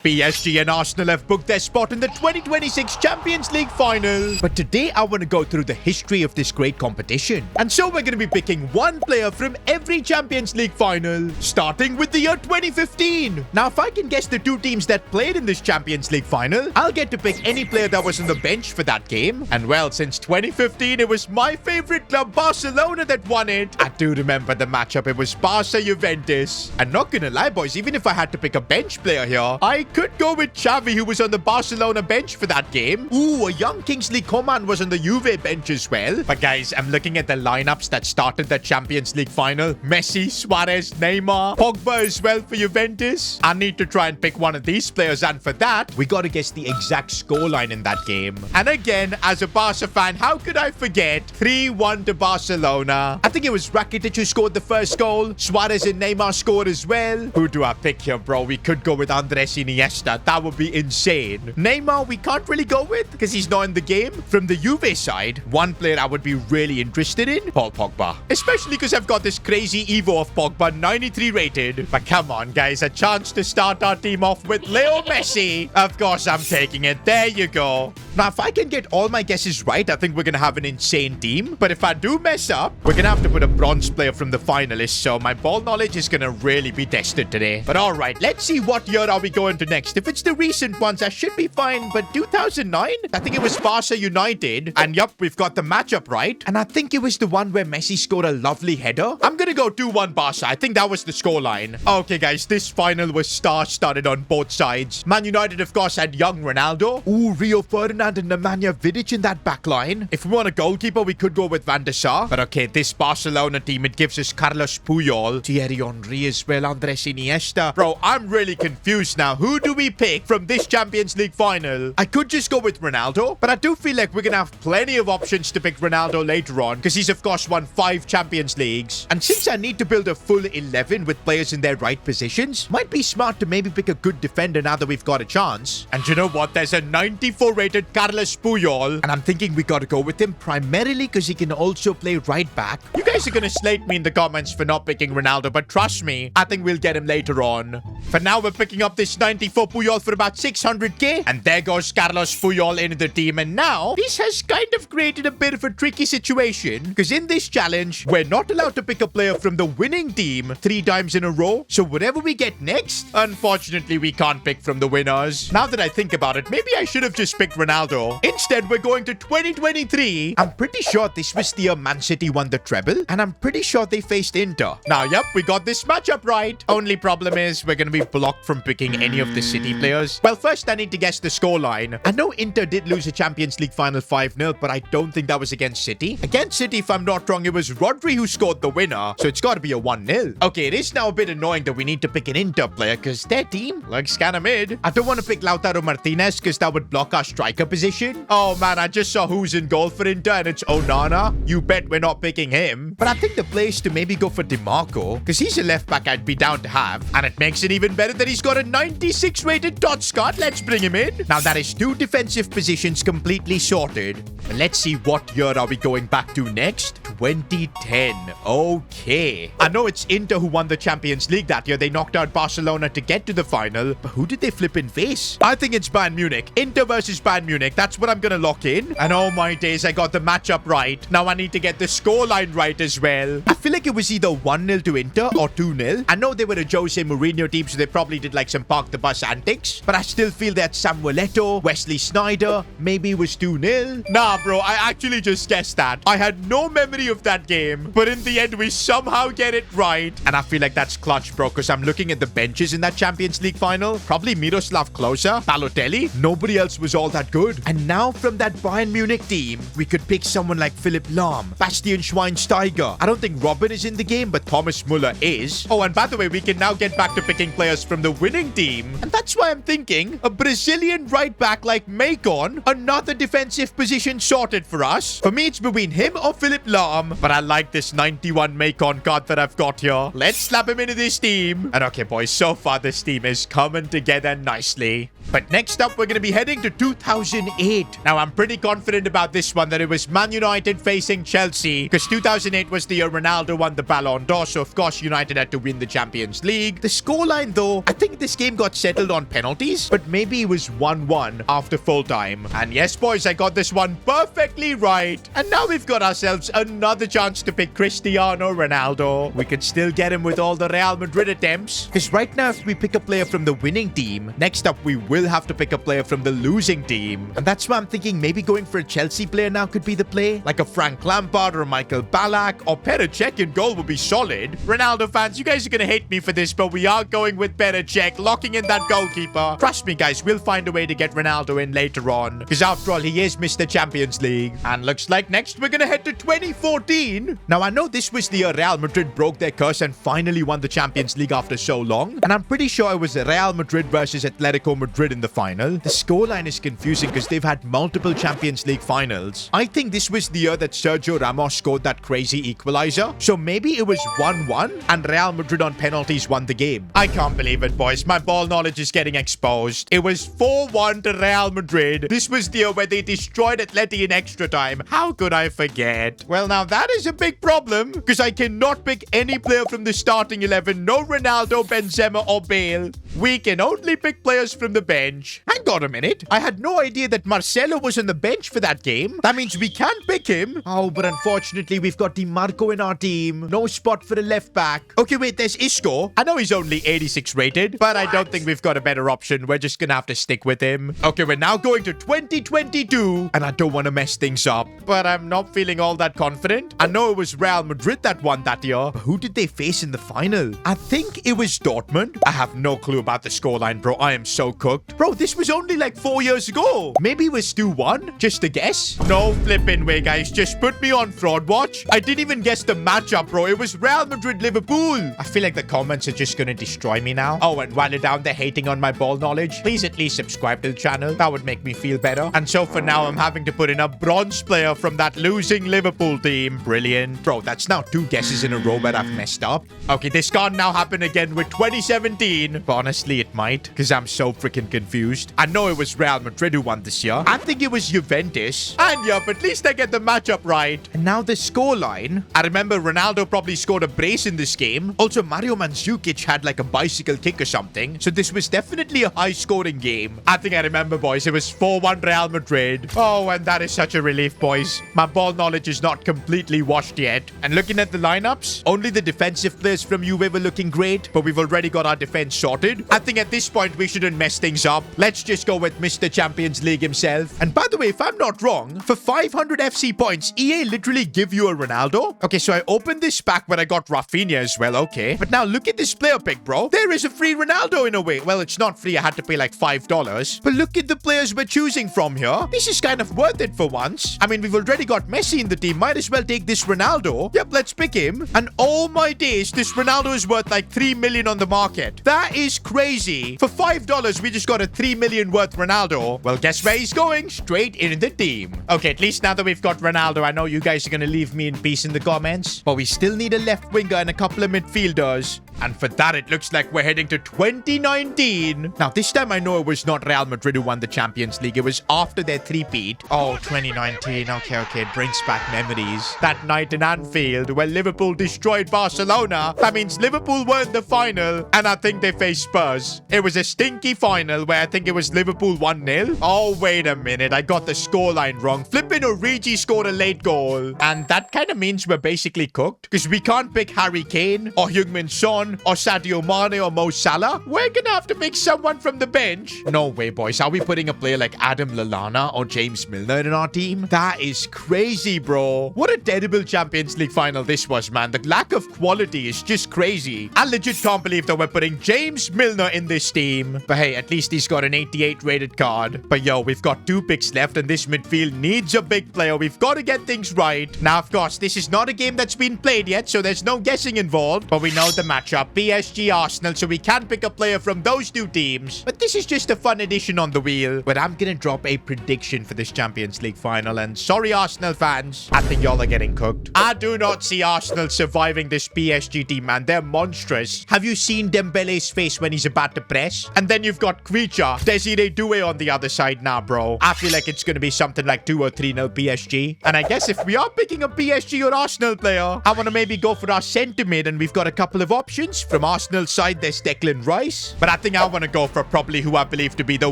PSG and Arsenal have booked their spot in the 2026 Champions League final. But today I want to go through the history of this great competition. And so we're going to be picking one player from every Champions League final, starting with the year 2015. Now, if I can guess the two teams that played in this Champions League final, I'll get to pick any player that was on the bench for that game. And well, since 2015, it was my favorite club, Barcelona, that won it. I do remember the matchup. It was Barca-Juventus. And not gonna lie, boys, even if I had to pick a bench player here, I could go with Xavi, who was on the Barcelona bench for that game. Ooh, a young Kingsley Coman was on the Juve bench as well. But guys, I'm looking at the lineups that started the Champions League final. Messi, Suarez, Neymar, Pogba as well for Juventus. I need to try and pick one of these players, and for that, we gotta guess the exact scoreline in that game. And again, as a Barca fan, how could I forget? 3-1 to Barcelona. I think it was Rakitic who scored the first goal. Suarez and Neymar scored as well. Who do I pick here, bro? We could go with Andres Iniesta. That would be insane. Neymar, we can't really go with because he's not in the game. From the Juve side, one player I would be really interested in, Paul Pogba. Especially because I've got this crazy Evo of Pogba, 93 rated. But come on, guys, a chance to start our team off with Leo Messi. Of course, I'm taking it. There you go. Now, if I can get all my guesses right, I think we're going to have an insane team. But if I do mess up, we're going to have to put a bronze player from the finalists. So my ball knowledge is going to really be tested today. But all right, let's see what year are we going to next. If it's the recent ones, I should be fine. But 2009? I think it was Barca United. And yup, we've got the matchup right. And I think it was the one where Messi scored a lovely header. I'm going to go 2-1 Barca. I think that was the scoreline. Okay, guys, this final was star-studded on both sides. Man United, of course, had young Ronaldo. Ooh, Rio Ferdinand and Nemanja Vidic in that back line. If we want a goalkeeper, we could go with Van der Sar. But okay, this Barcelona team, it gives us Carlos Puyol, Thierry Henry as well, Andres Iniesta. Bro, I'm really confused now. Who do we pick from this Champions League final? I could just go with Ronaldo, but I do feel like we're gonna have plenty of options to pick Ronaldo later on, because he's of course won 5 Champions Leagues. And since I need to build a full 11 with players in their right positions, might be smart to maybe pick a good defender now that we've got a chance. And you know what? There's a 94 rated Carlos Puyol, and I'm thinking we gotta go with him primarily because he can also play right back. You guys are gonna slate me in the comments for not picking Ronaldo, but trust me, I think we'll get him later on. For now, we're picking up this 94 Puyol for about 600k, and there goes Carlos Puyol into the team. And now this has kind of created a bit of a tricky situation, because in this challenge, we're not allowed to pick a player from the winning team 3 times in a row. So whatever we get next, unfortunately, we can't pick from the winners. Now that I think about it, maybe I should have just picked Ronaldo. Instead, we're going to 2023. I'm pretty sure this was the year Man City won the treble, and I'm pretty sure they faced Inter. Now, yep, we got this matchup right. Only problem is we're going to be blocked from picking any of the City players. Well, first I need to guess the scoreline. I know Inter did lose a Champions League final 5-0, but I don't think that was against City. Against City, if I'm not wrong, it was Rodri who scored the winner, so it's got to be a 1-0. Okay, it is now a bit annoying that we need to pick an Inter player because their team looks kind of mid. I don't want to pick Lautaro Martinez because that would block our striker position. Oh man, I just saw who's in goal for Inter, and it's Onana. You bet we're not picking him. But I think the play is to maybe go for DiMarco because he's a left back I'd be down to have, and it makes it even better that he's got a 96 rated Tot Scott. Let's bring him in. Now that is 2 defensive positions completely sorted. But let's see what year are we going back to next. 2010. Okay. I know it's Inter who won the Champions League that year. They knocked out Barcelona to get to the final. But who did they flip in face? I think it's Bayern Munich. Inter versus Bayern Munich. That's what I'm gonna lock in. And oh my days, I got the matchup right. Now I need to get the scoreline right as well. I feel like it was either 1-0 to Inter or 2-0. I know they were a Jose Mourinho team, so they probably did like some park the bus antics. But I still feel that Samuel Eto'o, Wesley Sneijder, maybe it was 2-0. Nah, bro, I actually just guessed that. I had no memory of that game, but in the end, we somehow get it right. And I feel like that's clutch, bro, because I'm looking at the benches in that Champions League final. Probably Miroslav Klose, Balotelli. Nobody else was all that good. And now from that Bayern Munich team, we could pick someone like Philipp Lahm, Bastian Schweinsteiger. I don't think Robben is in the game, but Thomas Müller is. Oh, and by the way, we can now get back to picking players from the winning team. And that's why I'm thinking a Brazilian right back like Macon, another defensive position sorted for us. For me, it's between him or Philipp Lahm, but I like this 91 Macon card that I've got here. Let's slap him into this team. And okay, boys, so far this team is coming together nicely. But next up, we're going to be heading to 2008. Now, I'm pretty confident about this one that it was Man United facing Chelsea, because 2008 was the year Ronaldo won the Ballon d'Or, so of course United had to win the Champions League. The scoreline though, I think this game got settled on penalties, but maybe it was 1-1 after full time. And yes, boys, I got this one perfectly right. And now we've got ourselves another chance to pick Cristiano Ronaldo. We could still get him with all the Real Madrid attempts, because right now if we pick a player from the winning team, next up we will have to pick a player from the losing team. And that's why I'm thinking maybe going for a Chelsea player now could be the play, like a Frank Lampard or a Michael Ballack or Petr Cech in goal would be solid. Ronaldo fans, you guys are gonna hate me for this, but we are going with Petr Cech, locking in that goalkeeper. Trust me guys, we'll find a way to get Ronaldo in later on, because after all, he is Mr. Champions League. And looks like next we're gonna head to 2014. Now I know this was the year Real Madrid broke their curse and finally won the Champions League after so long, and I'm pretty sure it was Real Madrid versus Atletico Madrid in the final. The scoreline is confusing because they've had multiple Champions League finals. I think this was the year that Sergio Ramos scored that crazy equalizer, so maybe it was 1-1 and Real Madrid on penalties won the game. I can't believe it, boys. My ball knowledge is getting exposed. It was 4-1 to Real Madrid. This was the year where they destroyed Atleti in extra time. How could I forget? Well, now that is a big problem, because I cannot pick any player from the starting 11. No Ronaldo, Benzema or Bale. We can only pick players from the bench. Hang on a minute. I had no idea that Marcelo was on the bench for that game. That means we can't pick him. Oh, but unfortunately, we've got Di Marco in our team. No spot for the left back. Okay, wait, there's Isco. I know he's only 86 rated, but I don't think we've got a better option. We're just gonna have to stick with him. Okay, we're now going to 2022, and I don't want to mess things up, but I'm not feeling all that confident. I know it was Real Madrid that won that year, but who did they face in the final? I think it was Dortmund. I have no clue about the scoreline, bro. I am so cooked. Bro, this was only like 4 years ago. Maybe it was 2-1? Just a guess? No flipping way, guys. Just put me on fraud watch. I didn't even guess the matchup, bro. It was Real Madrid Liverpool. I feel like the comments are just gonna destroy me now. Oh, and while you're down there hating on my ball knowledge, please at least subscribe to the channel. That would make me feel better. And so for now, I'm having to put in a bronze player from that losing Liverpool team. Brilliant. Bro, that's now 2 guesses in a row that I've messed up. Okay, this can't now happen again with 2017. But honestly, it might, because I'm so freaking confused. I know it was Real Madrid who won this year. I think it was Juventus. And yup, at least I get the matchup right. And now the scoreline. I remember Ronaldo probably scored a brace in this game. Also, Mario Mandzukic had like a bicycle kick or something. So this was definitely a high-scoring game. I think I remember, boys. It was 4-1 Real Madrid. Oh, and that is such a relief, boys. My ball knowledge is not completely washed yet. And looking at the lineups, only the defensive players from Juve were looking great, but we've already got our defense sorted. I think at this point, we shouldn't mess things up. Let's just go with Mr. Champions League himself. And by the way, if I'm not wrong, for 500 FC points, EA literally give you a Ronaldo. Okay, so I opened this pack when I got Rafinha as well, okay. But now look at this player pick, bro. There is a free Ronaldo in a way. Well, it's not free. I had to pay like $5. But look at the players we're choosing from here. This is kind of worth it for once. I mean, we've already got Messi in the team. Might as well take this Ronaldo. Yep, let's pick him. And oh my days, this Ronaldo is worth like 3 million on the market. That is crazy. For $5, we just got a 3 million worth Ronaldo. Well, guess where he's going? Straight in the team. Okay, at least now that we've got Ronaldo, I know you guys are going to leave me in peace in the comments. But we still need a left winger and a couple of midfielders. And for that, it looks like we're heading to 2019. Now, this time I know it was not Real Madrid who won the Champions League. It was after their three-peat. Oh, 2019. Okay. It brings back memories. That night in Anfield where Liverpool destroyed Barcelona. That means Liverpool were in the final. And I think they faced Spurs. It was a stinky final where I think it was Liverpool 1-0. Oh, wait a minute. I got the scoreline wrong. Flippin' Origi scored a late goal. And that kind of means we're basically cooked. Because we can't pick Harry Kane or Heung-min Son or Sadio Mane or Mo Salah. We're gonna have to pick someone from the bench. No way, boys. Are we putting a player like Adam Lallana or James Milner in our team? That is crazy, bro. What a terrible Champions League final this was, man. The lack of quality is just crazy. I legit can't believe that we're putting James Milner in this team. But hey, at least he's got an 88 rated card. But yo, we've got 2 picks left and this midfield needs a big player. We've got to get things right. Now, of course, this is not a game that's been played yet, so there's no guessing involved. But we know the matchup. matchup, PSG Arsenal, so we can pick a player from those two teams. But this is just a fun addition on the wheel. But I'm gonna drop a prediction for this Champions League final, and sorry Arsenal fans, I think y'all are getting cooked. I do not see Arsenal surviving this PSG team, man. They're monstrous. Have you seen Dembele's face when he's about to press? And then you've got Creature, Desiree Doué on the other side now, bro. I feel like it's gonna be something like 2 or 3-0 PSG. And I guess if we are picking a PSG or Arsenal player, I want to maybe go for our centre mid, and we've got a couple of options. From Arsenal's side, there's Declan Rice. But I think I want to go for probably who I believe to be the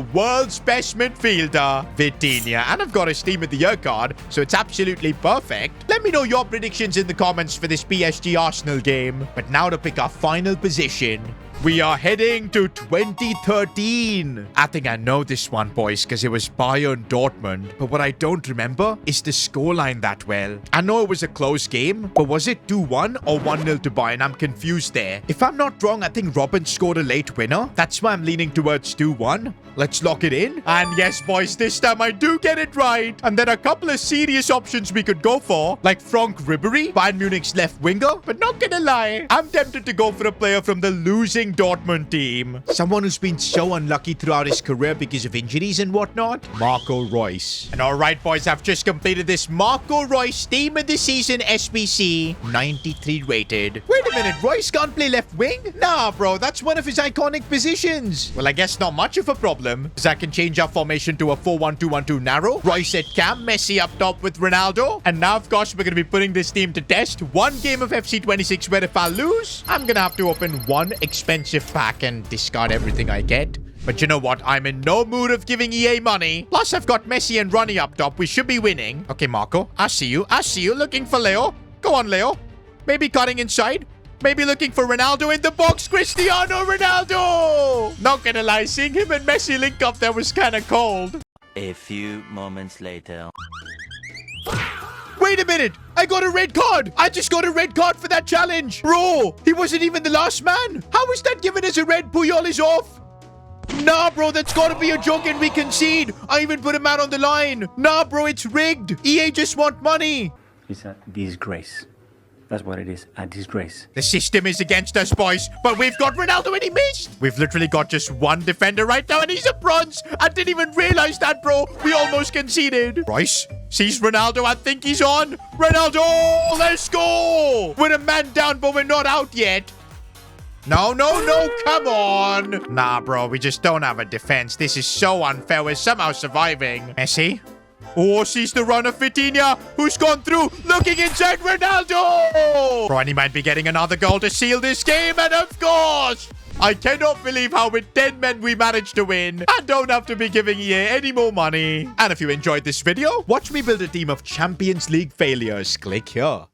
world's best midfielder, Vitinha. And I've got his team of the year card, so it's absolutely perfect. Let me know your predictions in the comments for this PSG Arsenal game. But now to pick our final position. We are heading to 2013. I think I know this one, boys, because it was Bayern Dortmund. But what I don't remember is the scoreline that well. I know it was a close game, but was it 2-1 or 1-0 to Bayern? I'm confused there. If I'm not wrong, I think Robin scored a late winner. That's why I'm leaning towards 2-1. Let's lock it in. And yes, boys, this time I do get it right. And there are a couple of serious options we could go for, like Franck Ribéry, Bayern Munich's left winger. But not gonna lie, I'm tempted to go for a player from the losing Dortmund team. Someone who's been so unlucky throughout his career because of injuries and whatnot. Marco Reus. And alright, boys, I've just completed this Marco Reus Team of the Season SBC. 93 rated. Wait a minute, Reus can't play left wing? Nah, bro, that's one of his iconic positions. Well, I guess not much of a problem, because I can change our formation to a 4-1-2-1-2 narrow. Reus at cam, Messi up top with Ronaldo. And now, of course, we're going to be putting this team to test. One game of FC26 where if I lose, I'm going to have to open one expensive pack and discard everything I get. But you know what? I'm in no mood of giving EA money. Plus, I've got Messi and Ronnie up top. We should be winning. Okay, Marco. I see you. I see you looking for Leo. Go on, Leo. Maybe cutting inside. Maybe looking for Ronaldo in the box. Cristiano Ronaldo! Not gonna lie, seeing him and Messi link up there was kind of cold. A few moments later. Wait a minute! I got a red card! I just got a red card for that challenge! Bro, he wasn't even the last man! How is that given as a red? Puyol is off! Nah, bro, that's gotta be a joke and we concede! I even put him out on the line! Nah, bro, it's rigged! EA just want money! It's a disgrace. That's what it is, a disgrace. The system is against us, boys, but we've got Ronaldo and he missed. We've literally got just one defender right now and he's a bronze. I didn't even realize that, bro. We almost conceded. Rice sees Ronaldo. I think he's on. Ronaldo, let's go. We're a man down, but we're not out yet. No, no, no, come on. Nah, bro, we just don't have a defense. This is so unfair. We're somehow surviving. Messi. Oh, sees the run of Vitinha, who's gone through, looking inside Ronaldo! Bro, and he might be getting another goal to seal this game, and of course, I cannot believe how with 10 men we managed to win. I don't have to be giving EA any more money. And if you enjoyed this video, watch me build a team of Champions League failures. Click here.